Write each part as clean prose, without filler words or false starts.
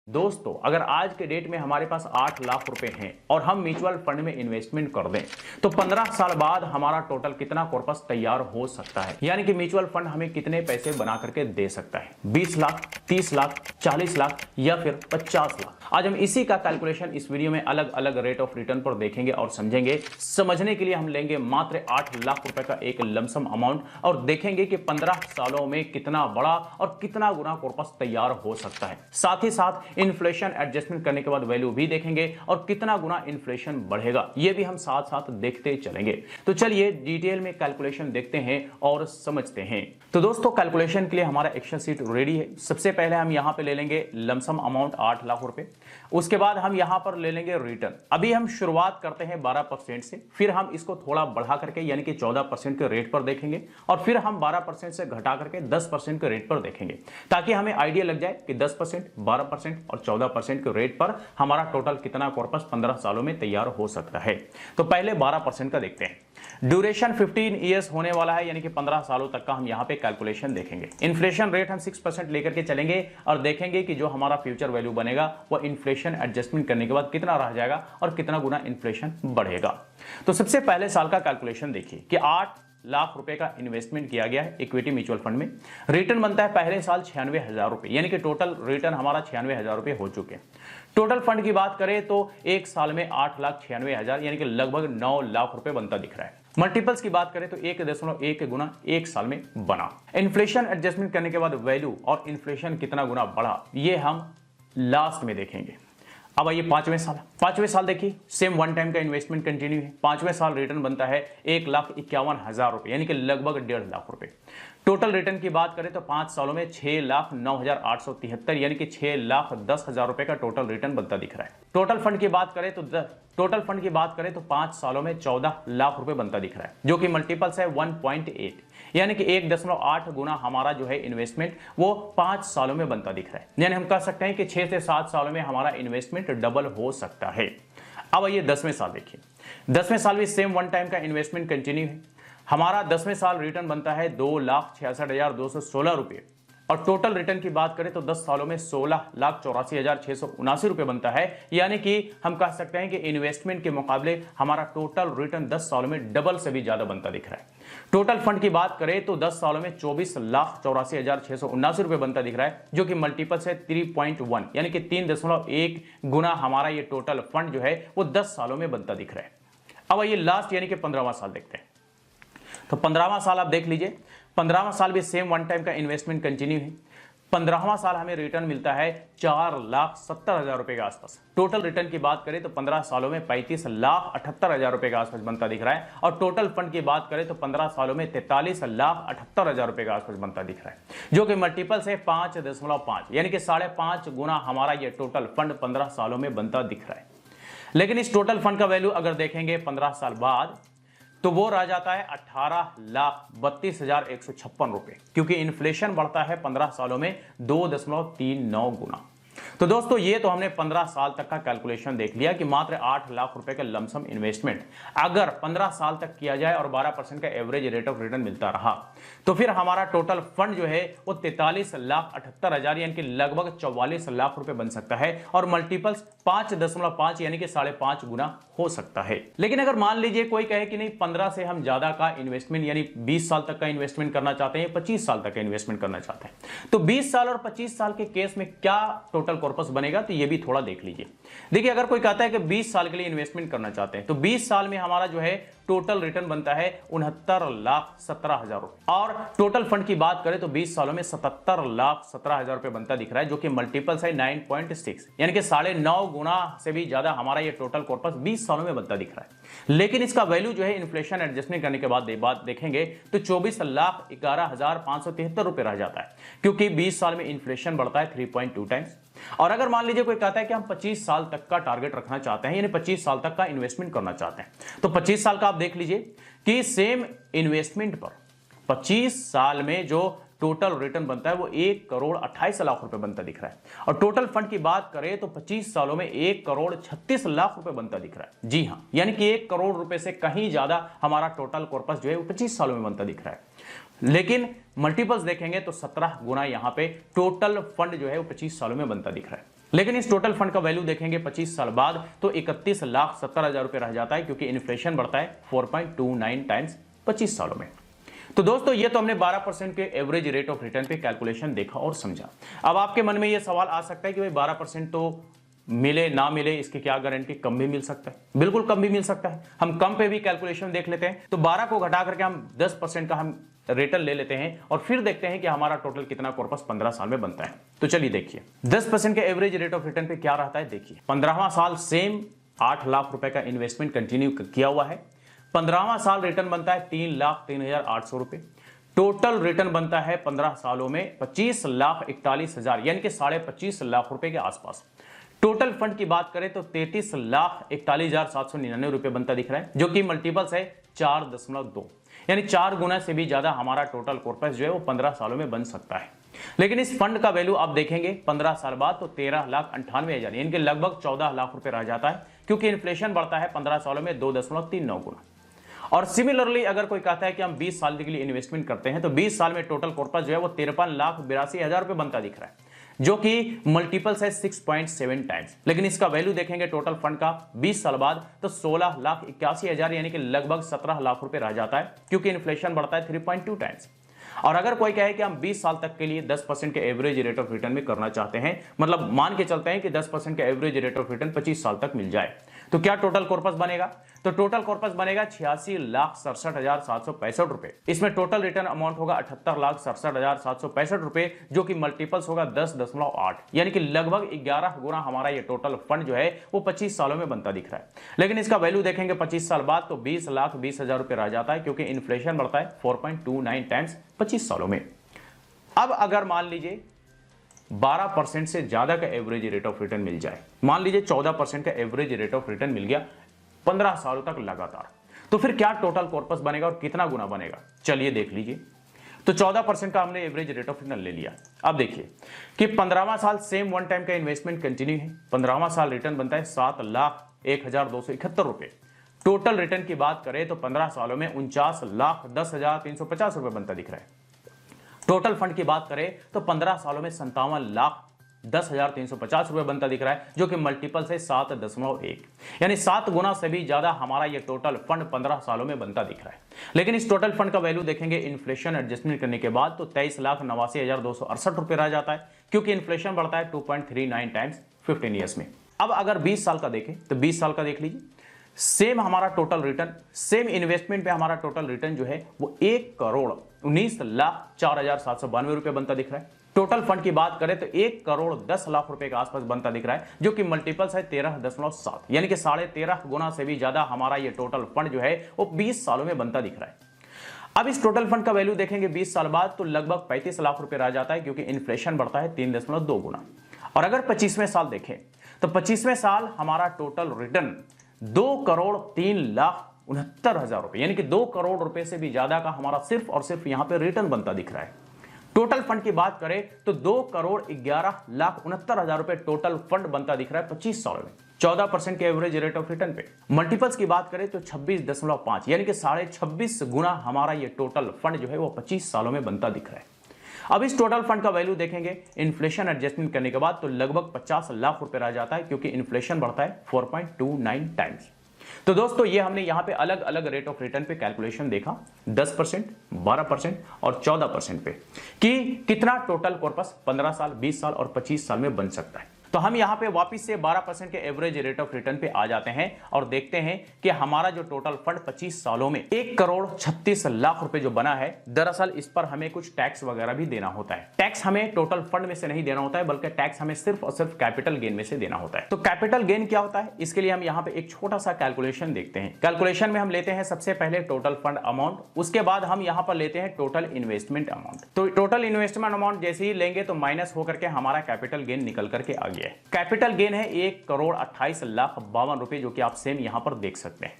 दोस्तों, अगर आज के डेट में हमारे पास 8 लाख रुपए हैं और हम म्यूचुअल फंड में इन्वेस्टमेंट कर दें तो 15 साल बाद हमारा टोटल कितना कॉर्पस तैयार हो सकता है। यानी कि म्यूचुअल फंड हमें कितने पैसे बना करके दे सकता है, 20 लाख, 30 लाख, 40 लाख या फिर 50 लाख। आज हम इसी का कैलकुलेशन इस वीडियो में अलग अलग रेट ऑफ रिटर्न पर देखेंगे और समझेंगे। समझने के लिए हम लेंगे मात्र 8 लाख रुपए का एक लमसम अमाउंट और देखेंगे कि 15 सालों में कितना बड़ा और कितना गुना कॉर्पस तैयार हो सकता है। साथ ही साथ इन्फ्लेशन एडजस्टमेंट करने के बाद वैल्यू भी देखेंगे और कितना गुना इन्फ्लेशन बढ़ेगा ये भी हम साथ साथ देखते चलेंगे। तो चलिए डिटेल में कैलकुलेशन देखते हैं और समझते हैं। तो दोस्तों, कैलकुलेशन के लिए हमारा एक्सेल शीट रेडी है। सबसे पहले हम यहां पे ले लेंगे लमसम अमाउंट 8 लाख रुपए। उसके बाद हम यहां पर ले लेंगे रिटर्न। अभी हम शुरुआत करते हैं 12% से, फिर हम इसको थोड़ा बढ़ा करके यानी कि 14% के रेट पर देखेंगे और फिर हम 12% से घटा करके 10% के रेट पर देखेंगे, ताकि हमें आइडिया लग जाए कि 10%, 12% और 14% के रेट पर हमारा टोटल कितना कॉर्पस 15 सालों में तैयार हो सकता है। तो पहले 12% का देखते हैं। ड्यूरेशन 15 ईयर्स होने वाला है, यानी कि 15 सालों तक का हम यहां पे कैलकुलेशन देखेंगे। इन्फ्लेशन रेट हम 6% लेकर के चलेंगे और देखेंगे कि जो हमारा फ्यूचर वैल्यू बनेगा वो इन्फ्लेशन एडजस्टमेंट करने के बाद कितना रह जाएगा और कितना गुना इन्फ्लेशन बढ़ेगा। तो सबसे पहले साल का कैलकुलेशन देखिए कि 8 लाख रुपए का इन्वेस्टमेंट किया गया है इक्विटी म्यूचुअल फंड में। रिटर्न बनता है पहले साल 96,000 रुपए, यानी कि टोटल रिटर्न हमारा 96,000 रुपए हो चुके हैं। टोटल फंड की बात करें तो एक साल में 8,96,000 यानी कि लगभग 9 लाख रुपए बनता दिख रहा है। मल्टीपल्स की बात करें तो 1.1 गुना एक साल में बना। इन्फ्लेशन एडजस्टमेंट करने के बाद वैल्यू और इन्फ्लेशन कितना गुना बढ़ा ये हम लास्ट में देखेंगे। अब आइए पांचवें साल देखिए, सेम वन टाइम का इन्वेस्टमेंट कंटिन्यू है। पांचवें साल रिटर्न बनता है 1,51,000 रुपए, यानी कि लगभग 1.5 लाख रुपए। टोटल रिटर्न की बात करें तो 5 सालों में 6,09,873 यानी कि 6,10,000 रुपए का टोटल रिटर्न बनता दिख रहा है। टोटल फंड की बात करें तो 5 सालों में 14 लाख रुपए बनता दिख रहा है, जो कि मल्टीपल्स है 1.8, यानी कि 1.8 गुना हमारा जो है इन्वेस्टमेंट वो 5 सालों में बनता दिख रहा है। यानी हम कह सकते हैं कि 6 से 7 सालों में हमारा इन्वेस्टमेंट डबल हो सकता है। अब आइए 10वें साल देखिए। 10वें साल भी सेम वन टाइम का इन्वेस्टमेट कंटिन्यू है। हमारा 10वें साल रिटर्न बनता है 2,66,216 रुपए और टोटल रिटर्न की बात करें तो 10 सालों में 16,84,679 रुपए बनता है, यानी कि हम कह सकते हैं कि इन्वेस्टमेंट के मुकाबले हमारा टोटल रिटर्न 10 सालों में डबल से भी ज्यादा बनता दिख रहा है। टोटल फंड की बात करें तो 10 सालों में 24,84,679 रुपए बनता दिख रहा है, जो कि मल्टीपल है 3.1, यानी कि 3.1 गुना हमारा ये टोटल फंड जो है वो 10 सालों में बनता दिख रहा है। अब ये लास्ट यानी कि 15वां साल देखते हैं। तो 15वां साल आप देख लीजिए। 15वां साल भी सेम वन टाइम का इन्वेस्टमेंट कंटिन्यू है। 15वां साल हमें रिटर्न मिलता है 4,70,000 रुपए के आसपास। टोटल रिटर्न की बात करें तो 15 सालों में 35,78,000 रुपए के आसपास बनता दिख रहा है और टोटल फंड की बात करें तो 15 सालों में 43,78,000 रुपए के आसपास बनता दिख रहा है, जो कि मल्टीपल्स है 5.5, यानी कि 5.5 गुना हमारा ये टोटल फंड 15 सालों में बनता दिख रहा है। लेकिन इस टोटल फंड का वैल्यू अगर देखेंगे 15 साल बाद तो वो रह जाता है 18,32,156 रुपए, क्योंकि इन्फ्लेशन बढ़ता है 15 सालों में 2.39 गुना। तो दोस्तों, ये तो हमने 15 साल तक का कैलकुलेशन देख लिया कि मात्र 8 लाख रुपए का लमसम इन्वेस्टमेंट अगर 15 साल तक किया जाए और 12% का एवरेज रेट ऑफ रिटर्न मिलता रहा तो फिर हमारा टोटल फंड जो है वो 43,78,000 यानी कि लगभग 44 लाख रुपए बन सकता है और मल्टीपल्स 5.5 यानी कि 5.5 गुना हो सकता है। लेकिन अगर मान लीजिए कोई कहे कि नहीं 15 से हम ज्यादा का इन्वेस्टमेंट यानी 20 साल तक का इन्वेस्टमेंट करना चाहते हैं, 25 साल तक का इन्वेस्टमेंट करना चाहते हैं, तो 20 साल और 25 साल के केस में क्या टोटल कॉर्पस बनेगा तो ये भी थोड़ा देख लीजिए। देखिए, अगर कोई कहता है कि 20 साल के लिए इन्वेस्टमेंट करना चाहते हैं तो 20 साल में हमारा जो है टोटल रिटर्न बनता है 69,17,000 रुपए और टोटल फंड की बात करें तो 20 सालों में 77,17,000 रुपए बनता दिख रहा है, जो कि मल्टीपल्स है 9.6, यानी कि 9.5 गुना से भी ज्यादा हमारा ये टोटल कॉर्पस 20 सालों में बनता दिख रहा है। लेकिन इसका वैल्यू जो है इन्फ्लेशन एडजस्टमेंट करने के बाद देखेंगे तो 24,11,573 रुपए रह जाता है, क्योंकि 20 साल में इन्फ्लेशन बढ़ता है 3.2 टाइम्स। और अगर मान लीजिए कोई कहता है कि हम 25 साल तक का टारगेट रखना चाहते हैं, यानी 25 साल तक का इन्वेस्टमेंट करना चाहते हैं, तो 25 साल का आप देख लीजिए कि सेम इन्वेस्टमेंट पर 25 साल में जो टोटल रिटर्न बनता है वो 1,28,00,000 रुपए बनता दिख रहा है और टोटल फंड की बात करें तो 25 सालों में 1,36,00,000 रुपए बनता दिख रहा है। जी हां, यानी कि 1 करोड़ रुपए से कहीं ज्यादा हमारा टोटल कॉर्पस जो है वो 25 सालों में बनता दिख रहा है। लेकिन मल्टीपल्स देखेंगे तो 17 गुना यहां पे टोटल फंड जो है वो 25 सालों में बनता दिख रहा है। लेकिन इस टोटल फंड का वैल्यू देखेंगे 25 साल बाद तो 31,70,000 रुपए रह जाता है, क्योंकि इन्फ्लेशन बढ़ता है 4.29 टाइम्स 25 सालों में। तो दोस्तों ये तो हमने 12% के एवरेज रेट ऑफ रिटर्न पे कैलकुलेशन देखा और समझा। अब आपके मन में ये सवाल आ सकता है कि भाई 12% तो मिले ना मिले, इसकी क्या गारंटी, कम भी मिल सकता है। बिल्कुल कम भी मिल सकता है। हम कम पे भी कैलकुलेशन देख लेते हैं, तो 12 को घटा करके हम 10% का हम रिटर्न ले लेते हैं और फिर देखते हैं कि हमारा टोटल कितना कॉर्पस 15 साल में बनता है। तो चलिए देखिए 10% के एवरेज रेट ऑफ रिटर्न पे क्या रहता है। देखिए 15वां साल सेम 8 लाख रुपए का इन्वेस्टमेंट कंटिन्यू किया हुआ है। 15वां साल रिटर्न बनता है 3,03,800 रुपए। टोटल रिटर्न बनता है 15 सालों में 25,41,000 यानी कि 25.5 लाख रुपए के आसपास। टोटल फंड की बात करें तो 33,41,799 रुपए बनता दिख रहा है, जो कि मल्टीपल्स है 4.2, यानी 4 गुना से भी ज्यादा हमारा टोटल कॉर्पस जो है वो 15 सालों में बन सकता है। लेकिन इस फंड का वैल्यू आप देखेंगे 15 साल बाद तो 13,98,000 यानी कि लगभग 14 लाख रुपए रह जाता है, क्योंकि इन्फ्लेशन बढ़ता है 15 सालों में 2.39 गुना। और सिमिलरली अगर कोई कहता है कि हम 20 साल के लिए इन्वेस्टमेंट करते हैं तो 20 साल में टोटल कॉर्पस जो है वो 53,82,000 रुपए बनता दिख रहा है, जो कि मल्टीपल्स है 6.7 टाइम्स। लेकिन इसका वैल्यू देखेंगे टोटल फंड का 20 साल बाद तो 16,81,000 यानी कि लगभग 17 लाख रुपए रह जाता है, क्योंकि इन्फ्लेशन बढ़ता है 3.2 टाइम्स। और अगर कोई कहे कि हम 20 साल तक के लिए 10% के एवरेज रेट ऑफ रिटर्न में करना चाहते हैं, मतलब मान के चलते हैं कि 10% के एवरेज रेट ऑफ रिटर्न 25 साल तक मिल जाए, तो क्या टोटल कॉर्पस बनेगा। तो टोटल कॉर्पस बनेगा 86,67,765 रुपए। इसमें टोटल रिटर्न अमाउंट होगा 78,67,765 रुपए, जो कि मल्टीपल्स होगा 10.8 यानी कि लगभग 11 गुना हमारा ये टोटल फंड जो है वो 25 सालों में बनता दिख रहा है। लेकिन इसका वैल्यू देखेंगे 25 साल बाद तो 20,20,000 रुपए रह जाता है, क्योंकि इन्फ्लेशन बढ़ता है 4.29 टाइम्स 25 सालों में। अब अगर मान लीजिए 12% से ज्यादा का एवरेज रेट ऑफ रिटर्न मिल जाए, मान लीजिए 14% का एवरेज रेट ऑफ रिटर्न मिल गया 15 सालों तक लगातार, तो फिर क्या टोटल कॉर्पस बनेगा और कितना गुना बनेगा, चलिए देख लीजिए। तो 14% का हमने एवरेज रेट ऑफ रिटर्न ले लिया। अब देखिए कि 15वां साल सेम वन टाइम का इन्वेस्टमेंट कंटिन्यू है। 15वां साल रिटर्न बनता है 7,01,271 रुपए। टोटल रिटर्न की बात करें तो 15 सालों में 49,10,350 रुपए बनता दिख रहा है। टोटल फंड की बात करें तो 15 सालों में 57,10,350 रुपए बनता दिख रहा है, जो कि मल्टीपल से 7.1 यानी 7 गुना से भी ज्यादा हमारा ये टोटल फंड 15 सालों में बनता दिख रहा है। लेकिन इस टोटल फंड का वैल्यू देखेंगे इन्फ्लेशन एडजस्टमेंट करने के बाद तो 23,89,268 रुपए रह जाता है, क्योंकि इन्फ्लेशन बढ़ता है 2.39 टाइम्स 15 ईयर्स में। अब अगर 20 साल का देखें तो 20 साल का देख लीजिए, सेम हमारा टोटल रिटर्न, सेम इन्वेस्टमेंट पे हमारा टोटल रिटर्न जो है वो 1,19,04,792 रुपए बनता दिख रहा है। टोटल फंड की बात करें तो 1,10,00,000 रुपए के आसपास बनता दिख रहा है, जो कि मल्टीपल्स है 13.7 यानी कि 13.5 गुना से भी ज्यादा हमारा ये टोटल फंड जो है वो 20 सालों में बनता दिख रहा है। अब इस टोटल फंड का वैल्यू देखेंगे 20 साल बाद तो लगभग 35 लाख रुपए रह जाता है, क्योंकि इन्फ्लेशन बढ़ता है 3.2 गुना। और अगर 25वें साल देखें तो 25वें साल हमारा टोटल रिटर्न 2,03,69,000 रुपए यानी कि 2 करोड़ रुपए से भी ज्यादा का हमारा सिर्फ और सिर्फ यहां पे रिटर्न बनता दिख रहा है। टोटल फंड की बात करें तो 2,11,69,000 रुपए टोटल फंड बनता दिख रहा है 25 सालों में 14% के एवरेज रेट ऑफ रिटर्न पे। मल्टीपल्स की बात करें तो 26.5 यानी कि 26.5 गुना हमारा ये टोटल फंड जो है वो 25 सालों में बनता दिख रहा है। अब इस टोटल फंड का वैल्यू देखेंगे इन्फ्लेशन एडजस्टमेंट करने के बाद तो लगभग 50 लाख रुपए रह जाता है, क्योंकि इन्फ्लेशन बढ़ता है 4.29 टाइम्स। तो दोस्तों ये हमने यहां पे अलग अलग रेट ऑफ रिटर्न पे कैलकुलेशन देखा 10%, 12% और 14% पे कि कितना टोटल कॉर्पस 15 साल, 20 साल और 25 साल में बन सकता है। तो हम यहां पे वापस से 12% के एवरेज रेट ऑफ रिटर्न पे आ जाते हैं और देखते हैं कि हमारा जो टोटल फंड 25 सालों में 1,36,00,000 रुपए जो बना है, दरअसल इस पर हमें कुछ टैक्स वगैरह भी देना होता है। टैक्स हमें टोटल फंड में से नहीं देना होता है, बल्कि टैक्स हमें सिर्फ और सिर्फ कैपिटल गेन में से देना होता है। तो कैपिटल गेन क्या होता है, इसके लिए हम यहां पे एक छोटा सा कैलकुलेशन देखते हैं। कैलकुलेशन में हम लेते हैं सबसे पहले टोटल फंड अमाउंट, उसके बाद हम यहां पर लेते हैं टोटल इन्वेस्टमेंट अमाउंट। तो टोटल इन्वेस्टमेंट अमाउंट जैसे ही लेंगे तो माइनस होकर के हमारा कैपिटल गेन निकल करके आ गया है। कैपिटल गेन है 1,28,52,000 रुपए, जो कि आप सेम यहां पर देख सकते हैं।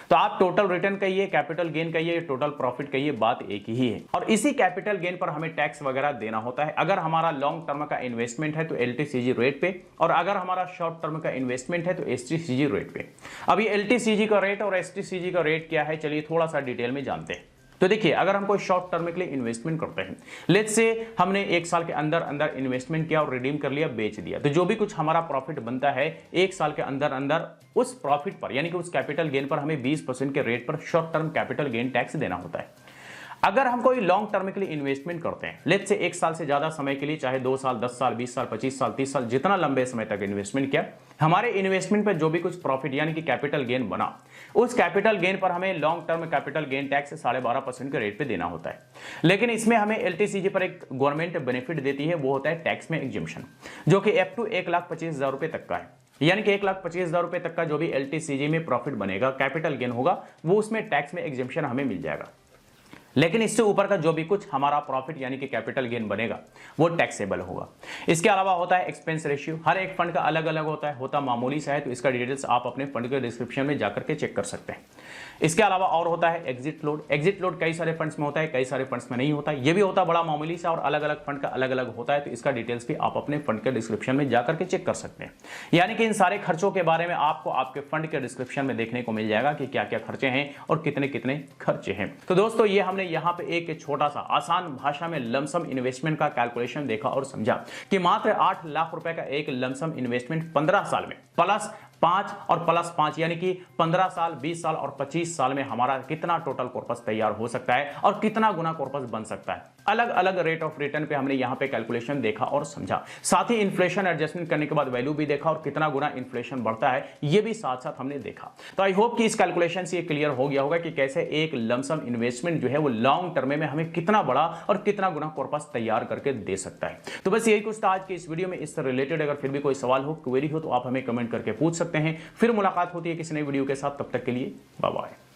तो आप टोटल रिटर्न कहिए, कैपिटल गेन कहिए, टोटल प्रॉफिट कहिए, बात एक ही है। और इसी कैपिटल गेन पर हमें टैक्स वगैरह देना होता है। अगर हमारा लॉन्ग टर्म का इन्वेस्टमेंट है तो LTCG रेट पे, और अगर हमारा शॉर्ट टर्म का इन्वेस्टमेंट है तो STCG रेट पे। अभी LTCG का रेट और STCG का रेट क्या है, चलिए थोड़ा सा डिटेल में जानते हैं। तो देखिए, अगर हम कोई शॉर्ट टर्म के लिए इन्वेस्टमेंट करते हैं, लेट्स से हमने 1 साल के अंदर अंदर इन्वेस्टमेंट किया और रिडीम कर लिया, बेच दिया, तो जो भी कुछ हमारा प्रॉफिट बनता है 1 साल के अंदर अंदर उस प्रॉफिट पर यानी कि उस कैपिटल गेन पर हमें 20% के रेट पर short term capital gain tax देना होता है। अगर हम कोई लॉन्ग टर्म के लिए इन्वेस्टमेंट करते हैं, लेट्स से 1 साल से ज्यादा समय के लिए, चाहे 2 साल, 10 साल, 20 साल, 25 साल, 30 साल, जितना लंबे समय तक इन्वेस्टमेंट किया, हमारे इन्वेस्टमेंट पर जो भी कुछ प्रॉफिट यानी कि कैपिटल गेन बना, उस कैपिटल गेन पर हमें long term capital gain tax 12.5% के रेट पे देना होता है। लेकिन इसमें हमें एलटीसीजी पर एक गवर्नमेंट बेनिफिट देती है, वो होता है टैक्स में एग्जम्पशन, जो कि अप टू 1,25,000 रुपए तक का है। यानी कि 1,25,000 रुपए तक का जो भी एलटीसीजी में प्रॉफिट बनेगा, कैपिटल गेन होगा, वो उसमें टैक्स में एग्जम्पशन हमें मिल जाएगा। लेकिन इससे ऊपर का जो भी कुछ हमारा प्रॉफिट यानी कि कैपिटल गेन बनेगा, वो टैक्सेबल होगा। इसके अलावा होता है एक्सपेंस रेशियो, हर एक फंड का अलग अलग होता मामूली सा है, तो इसका डिटेल्स आप अपने फंड के डिस्क्रिप्शन में जाकर के चेक कर सकते हैं। इसके अलावा और होता है एग्जिट लोड। एग्जिट लोड कई सारे फंड्स में होता है, कई सारे फंड्स में नहीं होता, ये भी होता बड़ा मामूली सा और अलग अलग फंड का अलग अलग होता है, तो इसका डिटेल्स भी आप अपने फंड के डिस्क्रिप्शन में जाकर के चेक कर सकते हैं। यानी कि इन सारे खर्चों के बारे में आपको आपके फंड के डिस्क्रिप्शन में देखने को मिल जाएगा कि क्या क्या खर्चे हैं और कितने कितने खर्चे हैं। तो दोस्तों, ये हमने यहाँ पे एक छोटा सा आसान भाषा में लमसम इन्वेस्टमेंट का कैलकुलेशन देखा और समझा कि मात्र 8 लाख रुपए का एक लमसम इन्वेस्टमेंट 15 साल में प्लस 5 और प्लस 5 यानी कि 15 साल, 20 साल और 25 साल में हमारा कितना टोटल कॉर्पस तैयार हो सकता है और कितना गुना कॉर्पस बन सकता है। अलग अलग रेट ऑफ रिटर्न पे हमने यहां पे कैलकुलेशन देखा और समझा, साथ ही इन्फ्लेशन एडजस्टमेंट करने के बाद वैल्यू भी देखा और कितना गुना इन्फ्लेशन बढ़ता है ये भी साथ साथ हमने देखा। तो आई होप कि इस कैलकुलेशन से ये क्लियर हो गया होगा कि कैसे एक लमसम इन्वेस्टमेंट जो है वो लॉन्ग टर्म में हमें कितना बड़ा और कितना गुना कॉर्पस तैयार करके दे सकता है। तो बस यही कुछ था आज की इस वीडियो में। इससे रिलेटेड अगर फिर भी कोई सवाल हो, क्वेरी हो, तो आप हमें कमेंट करके पूछ सकते हैं। फिर मुलाकात होती है किसी नई वीडियो के साथ, तब तक के लिए बाय बाय।